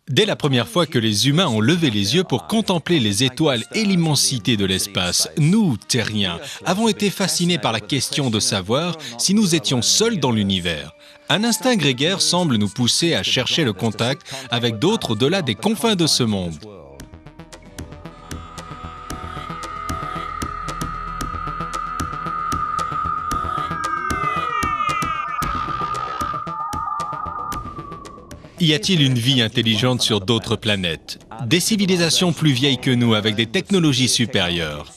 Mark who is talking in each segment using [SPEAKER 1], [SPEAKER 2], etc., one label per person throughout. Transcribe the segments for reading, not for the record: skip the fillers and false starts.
[SPEAKER 1] Dès la première fois que les humains ont levé les yeux pour contempler les étoiles et l'immensité de l'espace, nous, terriens, avons été fascinés par la question de savoir si nous étions seuls dans l'univers. Un instinct grégaire semble nous pousser à chercher le contact avec d'autres au-delà des confins de ce monde. Y a-t-il une vie intelligente sur d'autres planètes? Des civilisations plus vieilles que nous avec des technologies supérieures?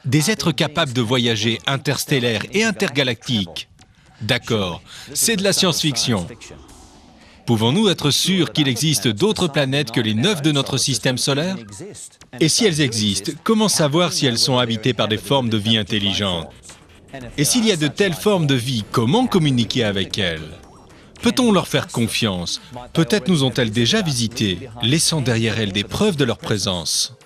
[SPEAKER 1] Des êtres capables de voyager interstellaires et intergalactiques? D'accord, c'est de la science-fiction. Pouvons-nous être sûrs qu'il existe d'autres planètes que les 9 de notre système solaire? Et si elles existent, comment savoir si elles sont habitées par des formes de vie intelligentes? Et s'il y a de telles formes de vie, comment communiquer avec elles? Peut-on leur faire confiance? Peut-être nous ont-elles déjà visités, laissant derrière elles des preuves de leur présence.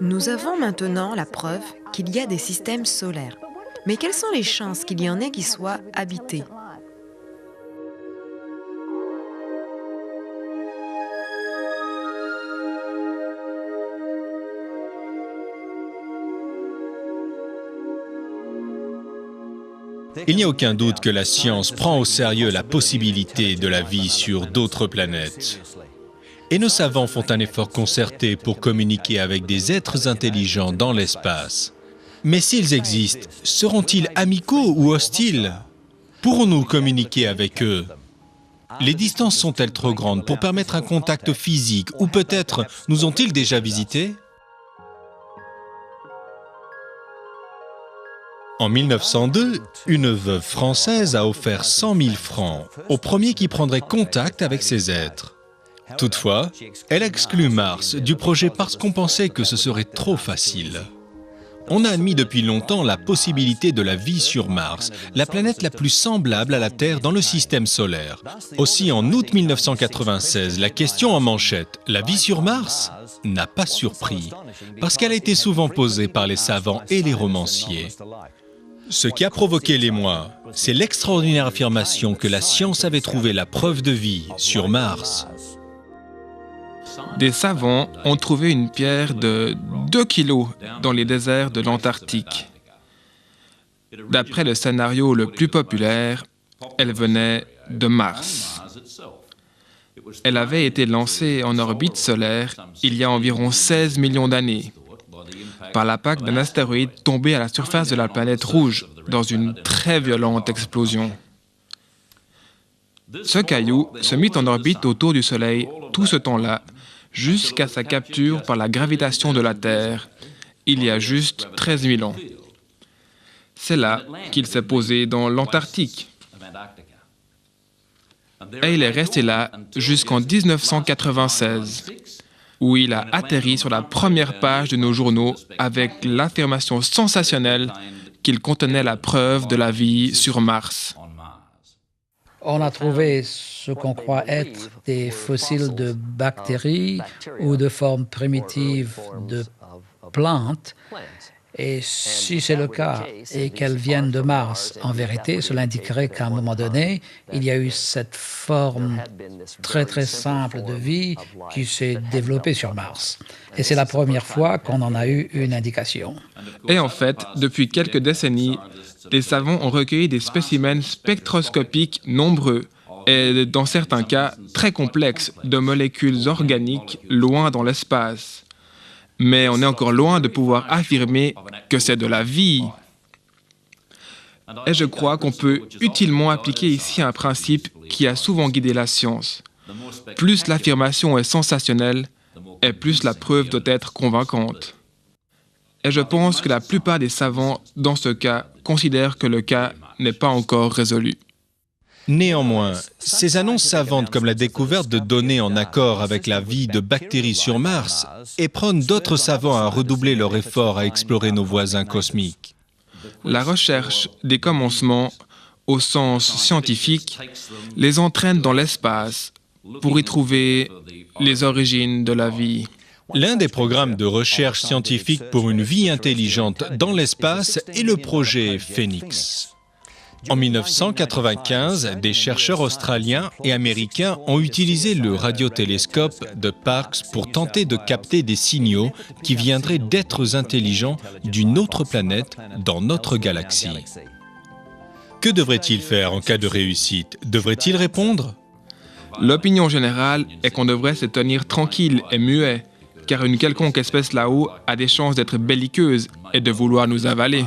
[SPEAKER 2] Nous avons maintenant la preuve qu'il y a des systèmes solaires. Mais quelles sont les chances qu'il y en ait qui soient habités?
[SPEAKER 1] Il n'y a aucun doute que la science prend au sérieux la possibilité de la vie sur d'autres planètes. Et nos savants font un effort concerté pour communiquer avec des êtres intelligents dans l'espace. Mais s'ils existent, seront-ils amicaux ou hostiles? Pourrons-nous communiquer avec eux? Les distances sont-elles trop grandes pour permettre un contact physique ou peut-être nous ont-ils déjà visités? En 1902, une veuve française a offert 100 000 francs au premier qui prendrait contact avec ces êtres. Toutefois, elle exclut Mars du projet parce qu'on pensait que ce serait trop facile. On a admis depuis longtemps la possibilité de la vie sur Mars, la planète la plus semblable à la Terre dans le système solaire. Aussi, en août 1996, la question en manchette « La vie sur Mars ?» n'a pas surpris, parce qu'elle a été souvent posée par les savants et les romanciers. Ce qui a provoqué l'émoi, c'est l'extraordinaire affirmation que la science avait trouvé la preuve de vie sur Mars.
[SPEAKER 3] Des savants ont trouvé une pierre de 2 kilos dans les déserts de l'Antarctique. D'après le scénario le plus populaire, elle venait de Mars. Elle avait été lancée en orbite solaire il y a environ 16 millions d'années, par l'impact d'un astéroïde tombé à la surface de la planète rouge dans une très violente explosion. Ce caillou se mit en orbite autour du Soleil tout ce temps-là, jusqu'à sa capture par la gravitation de la Terre, il y a juste 13 000 ans. C'est là qu'il s'est posé dans l'Antarctique. Et il est resté là jusqu'en 1996, où il a atterri sur la première page de nos journaux avec l'affirmation sensationnelle qu'il contenait la preuve de la vie sur Mars.
[SPEAKER 4] On a trouvé ce qu'on croit être des fossiles de bactéries ou de formes primitives de plantes. Et si c'est le cas et qu'elles viennent de Mars, en vérité, cela indiquerait qu'à un moment donné, il y a eu cette forme très très simple de vie qui s'est développée sur Mars. Et c'est la première fois qu'on en a eu une indication.
[SPEAKER 3] Et en fait, depuis quelques décennies, les savants ont recueilli des spécimens spectroscopiques nombreux et, dans certains cas, très complexes de molécules organiques loin dans l'espace. Mais on est encore loin de pouvoir affirmer que c'est de la vie. Et je crois qu'on peut utilement appliquer ici un principe qui a souvent guidé la science. Plus l'affirmation est sensationnelle, et plus la preuve doit être convaincante. Et je pense que la plupart des savants, dans ce cas, considèrent que le cas n'est pas encore résolu.
[SPEAKER 1] Néanmoins, ces annonces savantes comme la découverte de données en accord avec la vie de bactéries sur Mars éprennent d'autres savants à redoubler leur effort à explorer nos voisins cosmiques.
[SPEAKER 3] La recherche des commencements, au sens scientifique, les entraîne dans l'espace pour y trouver les origines de la vie.
[SPEAKER 1] L'un des programmes de recherche scientifique pour une vie intelligente dans l'espace est le projet Phoenix. En 1995, des chercheurs australiens et américains ont utilisé le radiotélescope de Parkes pour tenter de capter des signaux qui viendraient d'êtres intelligents d'une autre planète dans notre galaxie. Que devraient-ils faire en cas de réussite? Devraient-ils répondre?
[SPEAKER 3] L'opinion générale est qu'on devrait se tenir tranquille et muet, car une quelconque espèce là-haut a des chances d'être belliqueuse et de vouloir nous avaler.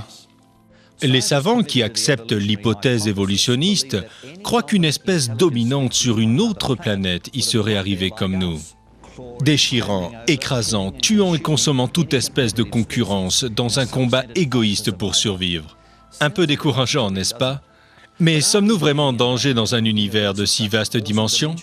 [SPEAKER 1] Les savants qui acceptent l'hypothèse évolutionniste croient qu'une espèce dominante sur une autre planète y serait arrivée comme nous. Déchirant, écrasant, tuant et consommant toute espèce de concurrence dans un combat égoïste pour survivre. Un peu décourageant, n'est-ce pas? Mais sommes-nous vraiment en danger dans un univers de si vastes dimensions?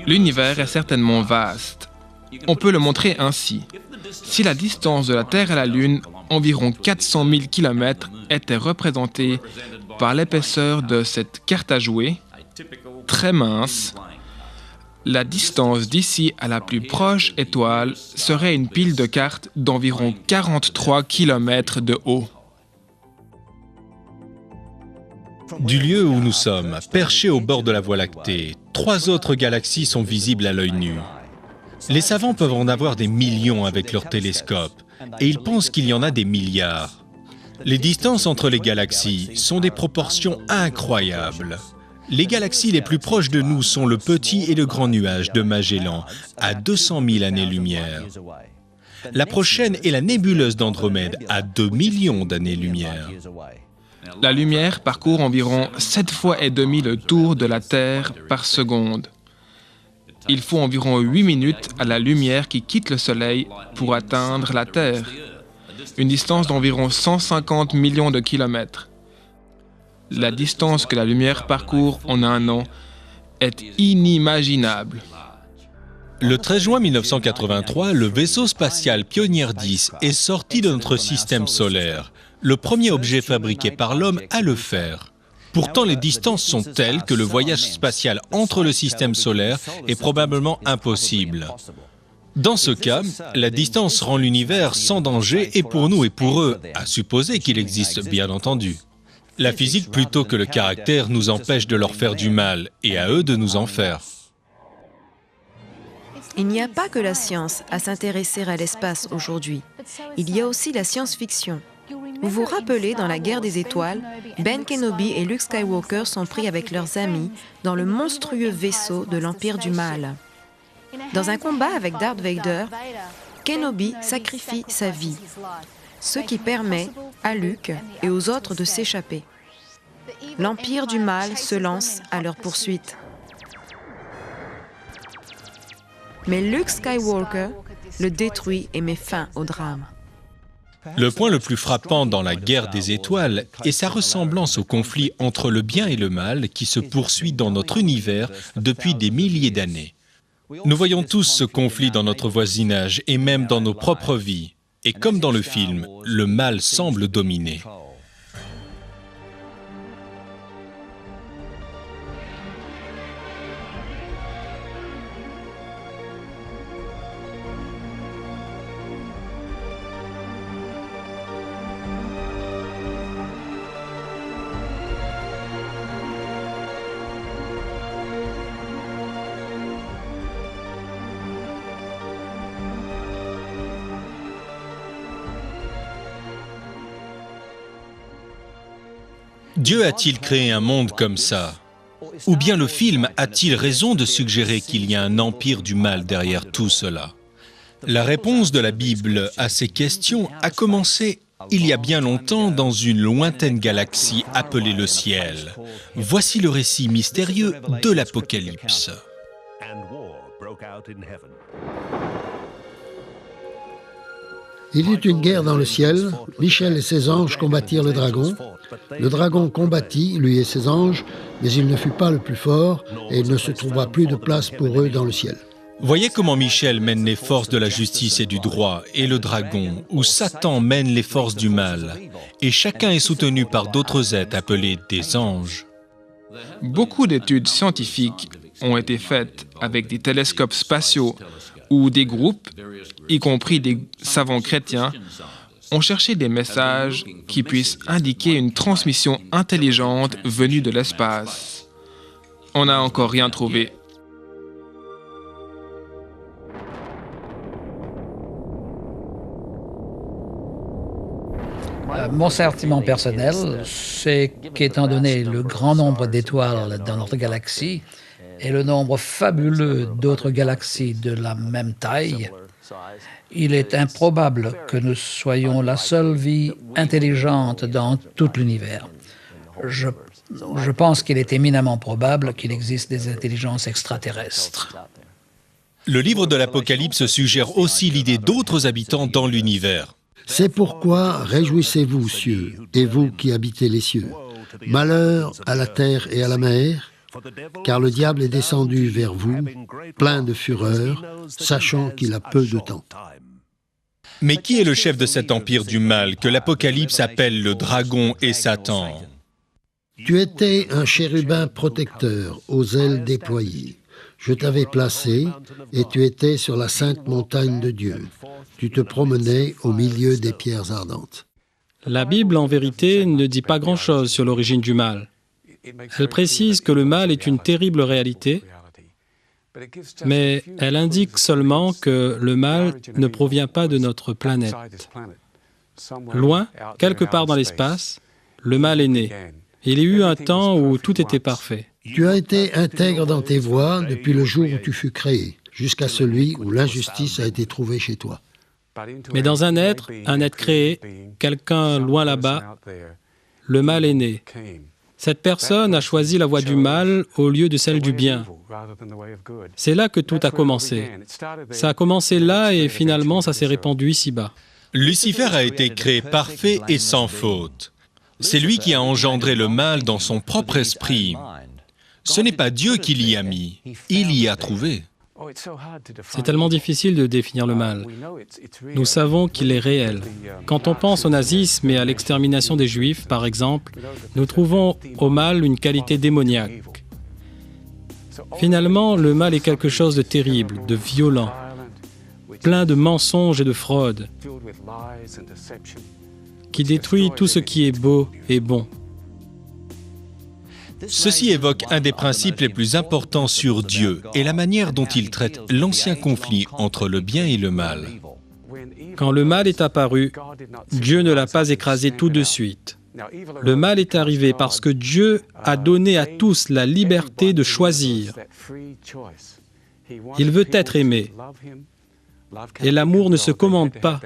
[SPEAKER 3] L'univers est certainement vaste. On peut le montrer ainsi. Si la distance de la Terre à la Lune, environ 400 000 km, était représentée par l'épaisseur de cette carte à jouer, très mince, la distance d'ici à la plus proche étoile serait une pile de cartes d'environ 43 km de haut.
[SPEAKER 1] Du lieu où nous sommes, perchés au bord de la Voie lactée, 3 autres galaxies sont visibles à l'œil nu. Les savants peuvent en avoir des millions avec leurs télescopes, et ils pensent qu'il y en a des milliards. Les distances entre les galaxies sont des proportions incroyables. Les galaxies les plus proches de nous sont le petit et le grand nuage de Magellan, à 200 000 années-lumière. La prochaine est la nébuleuse d'Andromède, à 2 millions d'années-lumière.
[SPEAKER 3] La lumière parcourt environ 7 fois et demi le tour de la Terre par seconde. Il faut environ 8 minutes à la lumière qui quitte le Soleil pour atteindre la Terre, une distance d'environ 150 millions de kilomètres. La distance que la lumière parcourt en un an est inimaginable.
[SPEAKER 1] Le 13 juin 1983, le vaisseau spatial Pioneer 10 est sorti de notre système solaire, le premier objet fabriqué par l'homme à le faire. Pourtant, les distances sont telles que le voyage spatial entre le système solaire est probablement impossible. Dans ce cas, la distance rend l'univers sans danger et pour nous et pour eux, à supposer qu'il existe bien entendu. La physique plutôt que le caractère nous empêche de leur faire du mal et à eux de nous en faire.
[SPEAKER 2] Il n'y a pas que la science à s'intéresser à l'espace aujourd'hui. Il y a aussi la science-fiction. Vous vous rappelez, dans la guerre des étoiles, Ben Kenobi et Luke Skywalker sont pris avec leurs amis dans le monstrueux vaisseau de l'Empire du Mal. Dans un combat avec Darth Vader, Kenobi sacrifie sa vie, ce qui permet à Luke et aux autres de s'échapper. L'Empire du Mal se lance à leur poursuite. Mais Luke Skywalker le détruit et met fin au drame.
[SPEAKER 1] Le point le plus frappant dans la guerre des étoiles est sa ressemblance au conflit entre le bien et le mal qui se poursuit dans notre univers depuis des milliers d'années. Nous voyons tous ce conflit dans notre voisinage et même dans nos propres vies. Et comme dans le film, le mal semble dominer. Dieu a-t-il créé un monde comme ça? Ou bien le film a-t-il raison de suggérer qu'il y a un empire du mal derrière tout cela? La réponse de la Bible à ces questions a commencé il y a bien longtemps dans une lointaine galaxie appelée le ciel. Voici le récit mystérieux de l'Apocalypse.
[SPEAKER 5] Il y eut une guerre dans le ciel. Michel et ses anges combattirent le dragon. Le dragon combattit, lui et ses anges, mais il ne fut pas le plus fort et il ne se trouva plus de place pour eux dans le ciel.
[SPEAKER 1] Voyez comment Michel mène les forces de la justice et du droit, et le dragon, où Satan mène les forces du mal, et chacun est soutenu par d'autres êtres appelés des anges.
[SPEAKER 3] Beaucoup d'études scientifiques ont été faites avec des télescopes spatiaux où des groupes, y compris des savants chrétiens, ont cherché des messages qui puissent indiquer une transmission intelligente venue de l'espace. On n'a encore rien trouvé.
[SPEAKER 4] Mon sentiment personnel, c'est qu'étant donné le grand nombre d'étoiles dans notre galaxie et le nombre fabuleux d'autres galaxies de la même taille, il est improbable que nous soyons la seule vie intelligente dans tout l'univers. Je pense qu'il est éminemment probable qu'il existe des intelligences extraterrestres.
[SPEAKER 1] Le livre de l'Apocalypse suggère aussi l'idée d'autres habitants dans l'univers.
[SPEAKER 5] C'est pourquoi réjouissez-vous, cieux, et vous qui habitez les cieux. Malheur à la terre et à la mer, car le diable est descendu vers vous, plein de fureur, sachant qu'il a peu de temps.
[SPEAKER 1] Mais qui est le chef de cet empire du mal que l'Apocalypse appelle le dragon et Satan?
[SPEAKER 5] Tu étais un chérubin protecteur aux ailes déployées. Je t'avais placé et tu étais sur la sainte montagne de Dieu. Tu te promenais au milieu des pierres ardentes.
[SPEAKER 6] La Bible, en vérité, ne dit pas grand-chose sur l'origine du mal. Elle précise que le mal est une terrible réalité, mais elle indique seulement que le mal ne provient pas de notre planète. Loin, quelque part dans l'espace, le mal est né. Il y a eu un temps où tout était parfait.
[SPEAKER 5] Tu as été intègre dans tes voies depuis le jour où tu fus créé, jusqu'à celui où l'injustice a été trouvée chez toi.
[SPEAKER 6] Mais dans un être créé, quelqu'un loin là-bas, le mal est né. Cette personne a choisi la voie du mal au lieu de celle du bien. C'est là que tout a commencé. Ça a commencé là et finalement ça s'est répandu ici-bas.
[SPEAKER 1] Lucifer a été créé parfait et sans faute. C'est lui qui a engendré le mal dans son propre esprit. Ce n'est pas Dieu qui l'y a mis, il y a trouvé.
[SPEAKER 6] C'est tellement difficile de définir le mal. Nous savons qu'il est réel. Quand on pense au nazisme et à l'extermination des Juifs, par exemple, nous trouvons au mal une qualité démoniaque. Finalement, le mal est quelque chose de terrible, de violent, plein de mensonges et de fraudes, qui détruit tout ce qui est beau et bon.
[SPEAKER 1] Ceci évoque un des principes les plus importants sur Dieu et la manière dont il traite l'ancien conflit entre le bien et le mal.
[SPEAKER 6] Quand le mal est apparu, Dieu ne l'a pas écrasé tout de suite. Le mal est arrivé parce que Dieu a donné à tous la liberté de choisir. Il veut être aimé. Et l'amour ne se commande pas.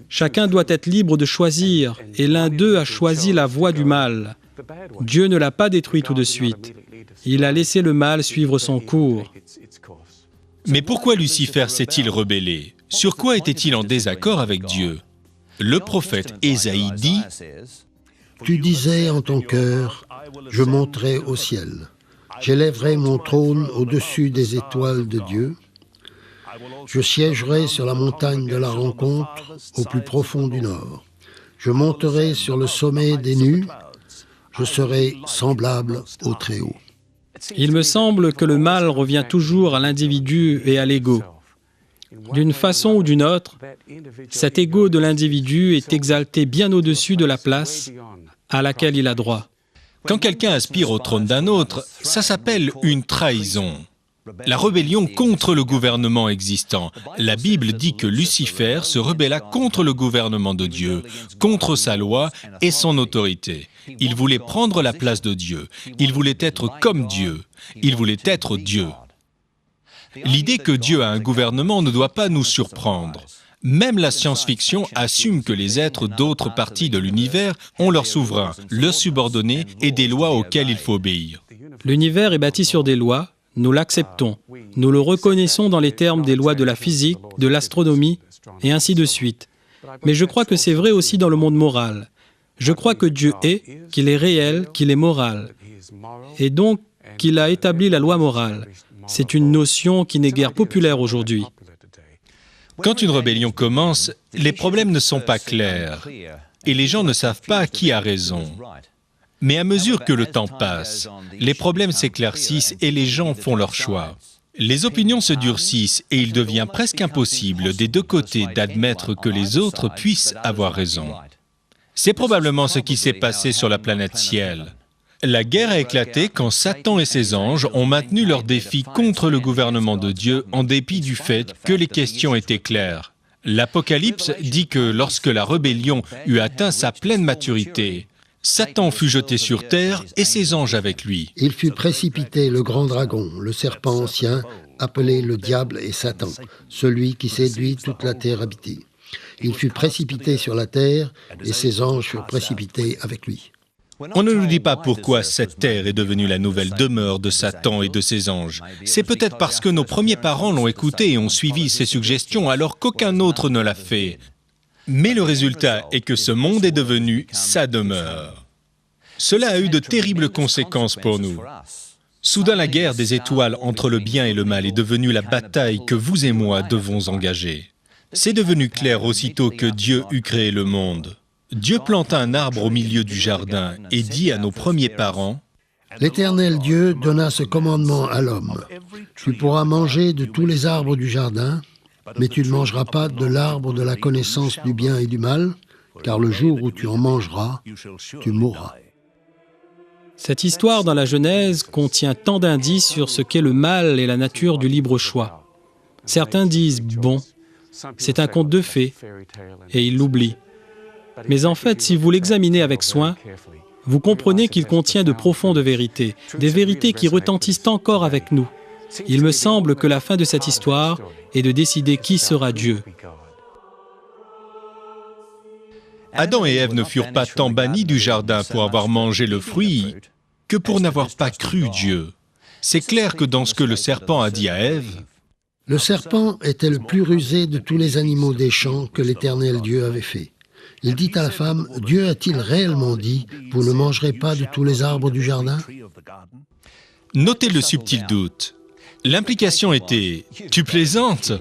[SPEAKER 6] Chacun doit être libre de choisir, et l'un d'eux a choisi la voie du mal. Dieu ne l'a pas détruit tout de suite. Il a laissé le mal suivre son cours.
[SPEAKER 1] Mais pourquoi Lucifer s'est-il rebellé? Sur quoi était-il en désaccord avec Dieu? Le prophète Ésaïe dit:
[SPEAKER 5] « Tu disais en ton cœur, je monterai au ciel. J'élèverai mon trône au-dessus des étoiles de Dieu. Je siégerai sur la montagne de la rencontre au plus profond du nord. Je monterai sur le sommet des nues. Je serai semblable au Très-Haut. »
[SPEAKER 6] Il me semble que le mal revient toujours à l'individu et à l'ego. D'une façon ou d'une autre, cet ego de l'individu est exalté bien au-dessus de la place à laquelle il a droit.
[SPEAKER 1] Quand quelqu'un aspire au trône d'un autre, ça s'appelle une trahison. La rébellion contre le gouvernement existant. La Bible dit que Lucifer se rebella contre le gouvernement de Dieu, contre sa loi et son autorité. Il voulait prendre la place de Dieu. Il voulait être comme Dieu. Il voulait être Dieu. L'idée que Dieu a un gouvernement ne doit pas nous surprendre. Même la science-fiction assume que les êtres d'autres parties de l'univers ont leur souverain, leur subordonné et des lois auxquelles il faut obéir.
[SPEAKER 6] L'univers est bâti sur des lois. Nous l'acceptons. Nous le reconnaissons dans les termes des lois de la physique, de l'astronomie, et ainsi de suite. Mais je crois que c'est vrai aussi dans le monde moral. Je crois que Dieu est, qu'il est réel, qu'il est moral, et donc qu'il a établi la loi morale. C'est une notion qui n'est guère populaire aujourd'hui.
[SPEAKER 1] Quand une rébellion commence, les problèmes ne sont pas clairs et les gens ne savent pas qui a raison. Mais à mesure que le temps passe, les problèmes s'éclaircissent et les gens font leur choix. Les opinions se durcissent et il devient presque impossible des deux côtés d'admettre que les autres puissent avoir raison. C'est probablement ce qui s'est passé sur la planète Ciel. La guerre a éclaté quand Satan et ses anges ont maintenu leur défi contre le gouvernement de Dieu en dépit du fait que les questions étaient claires. L'Apocalypse dit que lorsque la rébellion eut atteint sa pleine maturité, Satan fut jeté sur terre et ses anges avec lui.
[SPEAKER 5] Il fut précipité le grand dragon, le serpent ancien, appelé le diable et Satan, celui qui séduit toute la terre habitée. Il fut précipité sur la terre et ses anges furent précipités avec lui.
[SPEAKER 1] On ne nous dit pas pourquoi cette terre est devenue la nouvelle demeure de Satan et de ses anges. C'est peut-être parce que nos premiers parents l'ont écouté et ont suivi ses suggestions alors qu'aucun autre ne l'a fait. Mais le résultat est que ce monde est devenu sa demeure. Cela a eu de terribles conséquences pour nous. Soudain, la guerre des étoiles entre le bien et le mal est devenue la bataille que vous et moi devons engager. C'est devenu clair aussitôt que Dieu eut créé le monde. Dieu planta un arbre au milieu du jardin et dit à nos premiers parents,
[SPEAKER 5] « L'Éternel Dieu donna ce commandement à l'homme. Tu pourras manger de tous les arbres du jardin, mais tu ne mangeras pas de l'arbre de la connaissance du bien et du mal, car le jour où tu en mangeras, tu mourras. »
[SPEAKER 6] Cette histoire dans la Genèse contient tant d'indices sur ce qu'est le mal et la nature du libre choix. Certains disent « bon, c'est un conte de fées » et ils l'oublient. Mais en fait, si vous l'examinez avec soin, vous comprenez qu'il contient de profondes vérités, des vérités qui retentissent encore avec nous. Il me semble que la fin de cette histoire est de décider qui sera Dieu.
[SPEAKER 1] Adam et Ève ne furent pas tant bannis du jardin pour avoir mangé le fruit que pour n'avoir pas cru Dieu. C'est clair que dans ce que le serpent a dit à Ève,
[SPEAKER 5] le serpent était le plus rusé de tous les animaux des champs que l'Éternel Dieu avait fait. Il dit à la femme, « Dieu a-t-il réellement dit, vous ne mangerez pas de tous les arbres du jardin ?»
[SPEAKER 1] Notez le subtil doute. L'implication était, « Tu plaisantes ?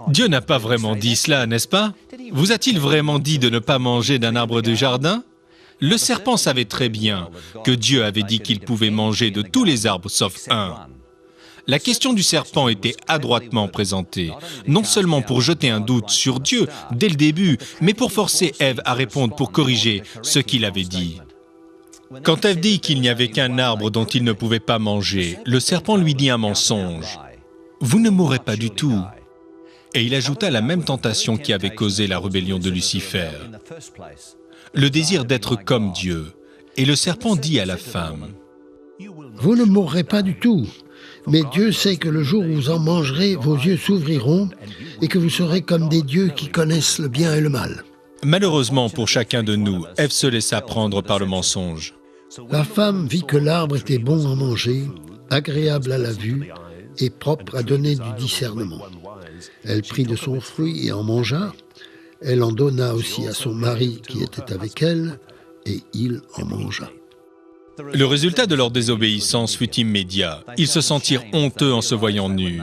[SPEAKER 1] Dieu n'a pas vraiment dit cela, n'est-ce pas? Vous a-t-il vraiment dit de ne pas manger d'un arbre du jardin ?» Le serpent savait très bien que Dieu avait dit qu'il pouvait manger de tous les arbres sauf un. La question du serpent était adroitement présentée, non seulement pour jeter un doute sur Dieu dès le début, mais pour forcer Ève à répondre pour corriger ce qu'il avait dit. Quand Ève dit qu'il n'y avait qu'un arbre dont il ne pouvait pas manger, le serpent lui dit un mensonge. « Vous ne mourrez pas du tout. » Et il ajouta la même tentation qui avait causé la rébellion de Lucifer. Le désir d'être comme Dieu. Et le serpent dit à la femme,
[SPEAKER 5] « Vous ne mourrez pas du tout. Mais Dieu sait que le jour où vous en mangerez, vos yeux s'ouvriront et que vous serez comme des dieux qui connaissent le bien et le mal. »
[SPEAKER 1] Malheureusement pour chacun de nous, Ève se laissa prendre par le mensonge.
[SPEAKER 5] La femme vit que l'arbre était bon à manger, agréable à la vue et propre à donner du discernement. Elle prit de son fruit et en mangea. Elle en donna aussi à son mari qui était avec elle, et il en mangea.
[SPEAKER 1] Le résultat de leur désobéissance fut immédiat. Ils se sentirent honteux en se voyant nus.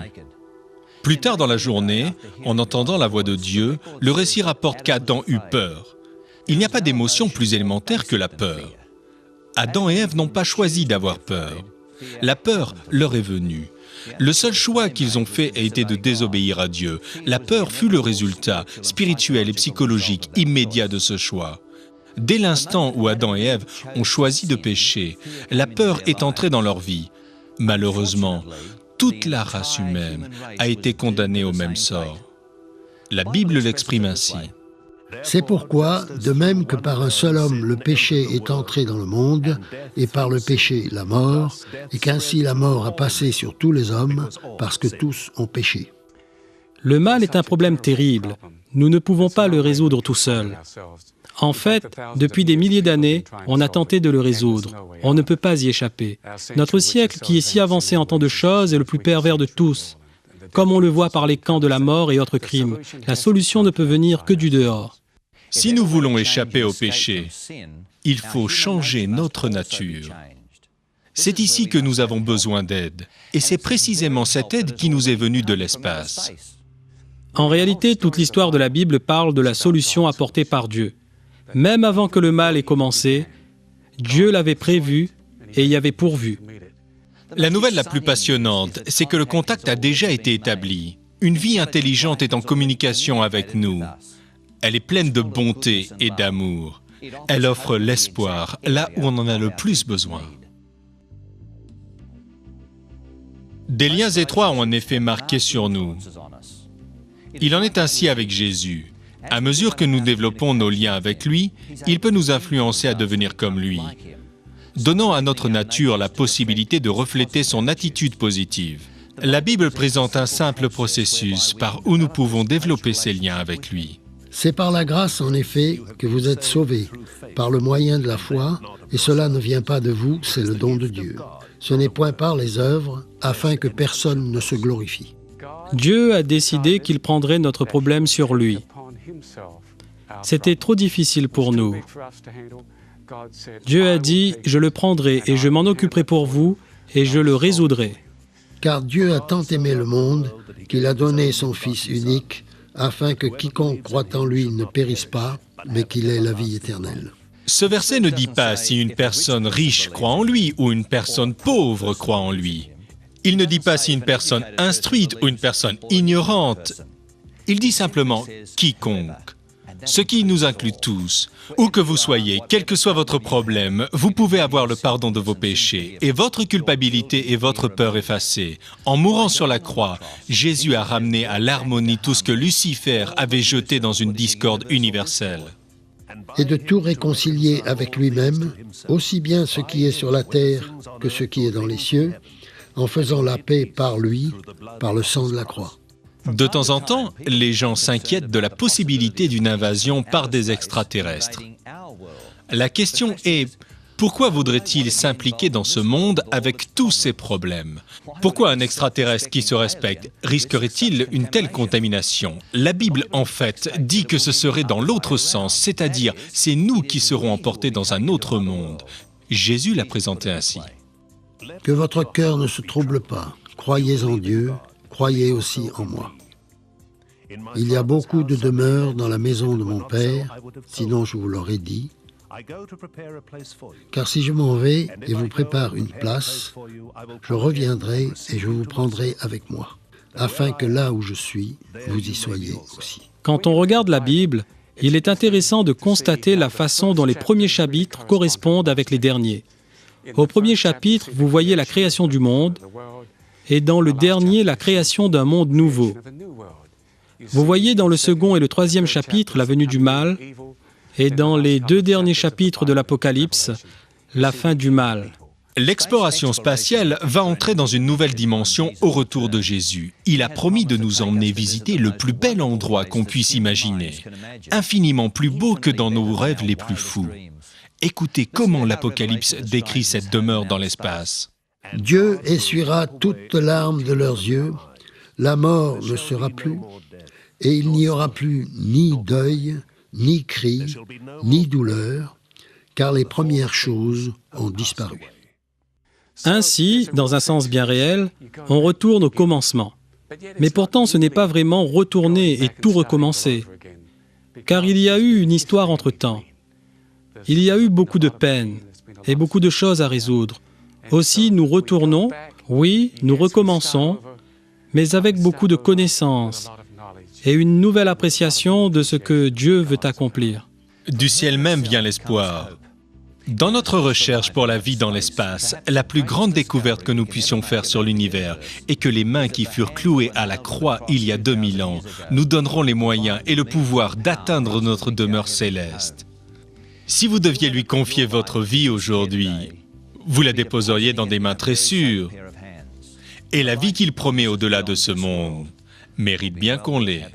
[SPEAKER 1] Plus tard dans la journée, en entendant la voix de Dieu, le récit rapporte qu'Adam eut peur. Il n'y a pas d'émotion plus élémentaire que la peur. Adam et Ève n'ont pas choisi d'avoir peur. La peur leur est venue. Le seul choix qu'ils ont fait a été de désobéir à Dieu. La peur fut le résultat spirituel et psychologique immédiat de ce choix. Dès l'instant où Adam et Ève ont choisi de pécher, la peur est entrée dans leur vie. Malheureusement, toute la race humaine a été condamnée au même sort. La Bible l'exprime ainsi.
[SPEAKER 5] C'est pourquoi, de même que par un seul homme le péché est entré dans le monde, et par le péché la mort, et qu'ainsi la mort a passé sur tous les hommes, parce que tous ont péché.
[SPEAKER 6] Le mal est un problème terrible. Nous ne pouvons pas le résoudre tout seuls. En fait, depuis des milliers d'années, on a tenté de le résoudre. On ne peut pas y échapper. Notre siècle, qui est si avancé en tant de choses, est le plus pervers de tous. Comme on le voit par les camps de la mort et autres crimes, la solution ne peut venir que du dehors.
[SPEAKER 1] Si nous voulons échapper au péché, il faut changer notre nature. C'est ici que nous avons besoin d'aide. Et c'est précisément cette aide qui nous est venue de l'espace.
[SPEAKER 6] En réalité, toute l'histoire de la Bible parle de la solution apportée par Dieu. Même avant que le mal ait commencé, Dieu l'avait prévu et y avait pourvu.
[SPEAKER 1] La nouvelle la plus passionnante, c'est que le contact a déjà été établi. Une vie intelligente est en communication avec nous. Elle est pleine de bonté et d'amour. Elle offre l'espoir là où on en a le plus besoin. Des liens étroits ont en effet marqué sur nous. Il en est ainsi avec Jésus. À mesure que nous développons nos liens avec lui, il peut nous influencer à devenir comme lui, donnant à notre nature la possibilité de refléter son attitude positive. La Bible présente un simple processus par où nous pouvons développer ces liens avec lui.
[SPEAKER 5] C'est par la grâce, en effet, que vous êtes sauvés, par le moyen de la foi, et cela ne vient pas de vous, c'est le don de Dieu. Ce n'est point par les œuvres, afin que personne ne se glorifie.
[SPEAKER 6] Dieu a décidé qu'il prendrait notre problème sur lui. C'était trop difficile pour nous. Dieu a dit, « Je le prendrai et je m'en occuperai pour vous et je le résoudrai. »
[SPEAKER 5] Car Dieu a tant aimé le monde qu'il a donné son Fils unique, afin que quiconque croit en lui ne périsse pas, mais qu'il ait la vie éternelle.
[SPEAKER 1] Ce verset ne dit pas si une personne riche croit en lui ou une personne pauvre croit en lui. Il ne dit pas si une personne instruite ou une personne ignorante. Il dit simplement « quiconque », ce qui nous inclut tous. Où que vous soyez, quel que soit votre problème, vous pouvez avoir le pardon de vos péchés et votre culpabilité et votre peur effacées. En mourant sur la croix, Jésus a ramené à l'harmonie tout ce que Lucifer avait jeté dans une discorde universelle.
[SPEAKER 5] Et de tout réconcilier avec lui-même, aussi bien ce qui est sur la terre que ce qui est dans les cieux, en faisant la paix par lui, par le sang de la croix.
[SPEAKER 1] De temps en temps, les gens s'inquiètent de la possibilité d'une invasion par des extraterrestres. La question est, pourquoi voudrait-il s'impliquer dans ce monde avec tous ces problèmes? Pourquoi un extraterrestre qui se respecte risquerait-il une telle contamination? La Bible, en fait, dit que ce serait dans l'autre sens, c'est-à-dire c'est nous qui serons emportés dans un autre monde. Jésus l'a présenté ainsi.
[SPEAKER 5] Que votre cœur ne se trouble pas. Croyez en Dieu, croyez aussi en moi. Il y a beaucoup de demeures dans la maison de mon Père, sinon je vous l'aurais dit. Car si je m'en vais et vous prépare une place, je reviendrai et je vous prendrai avec moi, afin que là où je suis, vous y soyez aussi.
[SPEAKER 6] Quand on regarde la Bible, il est intéressant de constater la façon dont les premiers chapitres correspondent avec les derniers. Au premier chapitre, vous voyez la création du monde, et dans le dernier, la création d'un monde nouveau. Vous voyez dans le second et le troisième chapitre la venue du mal, et dans les deux derniers chapitres de l'Apocalypse, la fin du mal.
[SPEAKER 1] L'exploration spatiale va entrer dans une nouvelle dimension au retour de Jésus. Il a promis de nous emmener visiter le plus bel endroit qu'on puisse imaginer, infiniment plus beau que dans nos rêves les plus fous. Écoutez comment l'Apocalypse décrit cette demeure dans l'espace.
[SPEAKER 5] Dieu essuiera toutes larmes de leurs yeux, la mort ne sera plus, et il n'y aura plus ni deuil, ni cri, ni douleur, car les premières choses ont disparu.
[SPEAKER 6] Ainsi, dans un sens bien réel, on retourne au commencement. Mais pourtant, ce n'est pas vraiment retourner et tout recommencer, car il y a eu une histoire entre-temps. Il y a eu beaucoup de peine et beaucoup de choses à résoudre. Aussi, nous retournons, oui, nous recommençons, mais avec beaucoup de connaissances et une nouvelle appréciation de ce que Dieu veut accomplir.
[SPEAKER 1] Du ciel même vient l'espoir. Dans notre recherche pour la vie dans l'espace, la plus grande découverte que nous puissions faire sur l'univers est que les mains qui furent clouées à la croix il y a 2000 ans nous donneront les moyens et le pouvoir d'atteindre notre demeure céleste. Si vous deviez lui confier votre vie aujourd'hui, vous la déposeriez dans des mains très sûres. Et la vie qu'il promet au-delà de ce monde mérite bien qu'on l'ait.